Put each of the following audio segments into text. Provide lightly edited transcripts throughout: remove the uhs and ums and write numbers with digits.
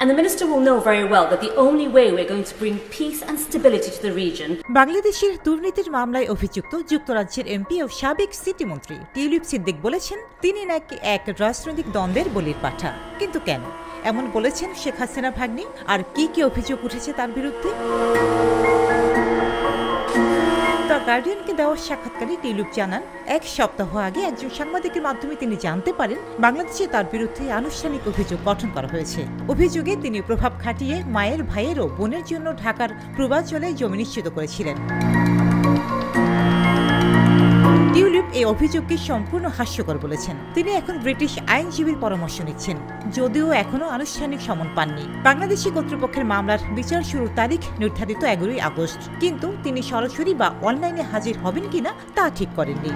And the minister will know very well that the only way we're going to bring peace and stability to the region. বাংলাদেশের দুর্নীতির মামলায় অভিযুক্ত যুক্তরাজ্যের MP ও সাবেক city মন্ত্রী tulip Siddique বলেছেন তিনি নাকি এক রাজনৈতিক দ্বন্দ্বের বলির পাঠা। কিন্তু কেন এমন বলেছেন শেখ হাসিনা ভাগ্নি? আর কি অভিযোগ উঠেছে তার বিরুদ্ধে? দ্য গার্ডিয়ানকে দেওয়া সাক্ষাৎকারে টিউলিপ জানান, এক সপ্তাহ আগে একজন সাংবাদিকের মাধ্যমে তিনি জানতে পারেন বাংলাদেশে তার বিরুদ্ধে আনুষ্ঠানিক অভিযোগ গঠন করা হয়েছে। অভিযোগে তিনি প্রভাব খাটিয়ে মায়ের, ভাইয়ের ও বোনের জন্য ঢাকার পূর্বাঞ্চলে জমি নিশ্চিত করেছিলেন। টিউলিপ এই অভিযোগকে সম্পূর্ণ হাস্যকর বলেছেন। তিনি এখন ব্রিটিশ আইনজীবীর পরামর্শ নিচ্ছেন, যদিও এখনো আনুষ্ঠানিক সমন পাননি। বাংলাদেশি কর্তৃপক্ষের মামলার বিচার শুরুর তারিখ নির্ধারিত 11 আগস্ট, কিন্তু তিনি সরাসরি বা অনলাইনে হাজির হবেন কিনা তা ঠিক করেননি।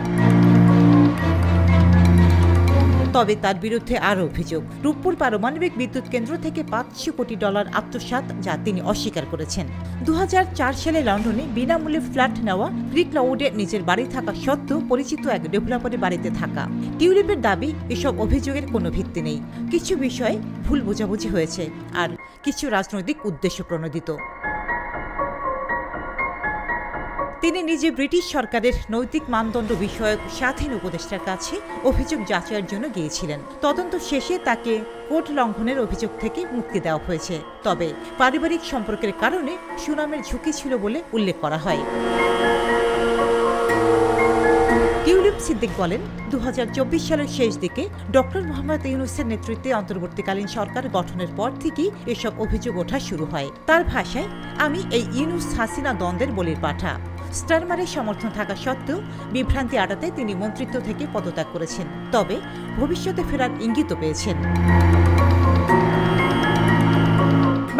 তবে তার বিরুদ্ধে আরও অভিযোগ, রূপপুর পারমাণবিক বিদ্যুৎ কেন্দ্র থেকে $500 কোটি আত্মসাৎ, যা তিনি অস্বীকার করেছেন। 2004 সালে লন্ডনে বিনামূল্যে ফ্ল্যাট নেওয়া প্রি ক্লাউডে নিজের বাড়ি থাকা সত্ত্বেও পরিচিত এক ডেভেলপারের বাড়িতে থাকা। টিউলিপের দাবি এসব অভিযোগের কোনো ভিত্তি নেই, কিছু বিষয়ে ভুল বোঝাবুঝি হয়েছে আর কিছু রাজনৈতিক উদ্দেশ্য প্রণোদিত। তিনি নিজে ব্রিটিশ সরকারের নৈতিক মানদণ্ড বিষয়ক স্বাধীন উপদেষ্টার কাছে অভিযোগ যাচাইয়ের জন্য গিয়েছিলেন। তদন্ত শেষে তাকে কোড লঙ্ঘনের অভিযোগ থেকে মুক্তি দেওয়া হয়েছে, তবে পারিবারিক সম্পর্কের কারণে সুনামের ঝুঁকি ছিল বলে উল্লেখ করা হয়। টিউলিপ সিদ্দিক বলেন, 2024 সালের শেষ দিকে ডক্টর মোহাম্মদ ইউনূসের নেতৃত্বে অন্তর্বর্তীকালীন সরকার গঠনের পর থেকেই এসব অভিযোগ ওঠা শুরু হয়। তার ভাষায়, আমি এই ইউনূস হাসিনা দ্বন্দ্বের বলির পাঠা। স্টারমারের সমর্থন থাকা সত্ত্বেও বিভ্রান্তি আটাতে তিনি মন্ত্রিত্ব থেকে পদত্যাগ করেছেন, তবে ভবিষ্যতে ফেরার ইঙ্গিতও পেয়েছেন।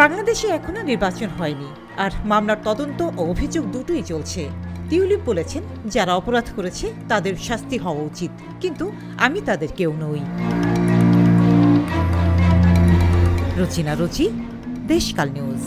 বাংলাদেশে এখনো নির্বাচন হয়নি, আর মামলার তদন্ত ও অভিযোগ দুটোই চলছে। টিউলিপ বলেছেন, যারা অপরাধ করেছে তাদের শাস্তি হওয়া উচিত, কিন্তু আমি তাদের কেউ নই। রচিনা রুচি, দেশকাল নিউজ।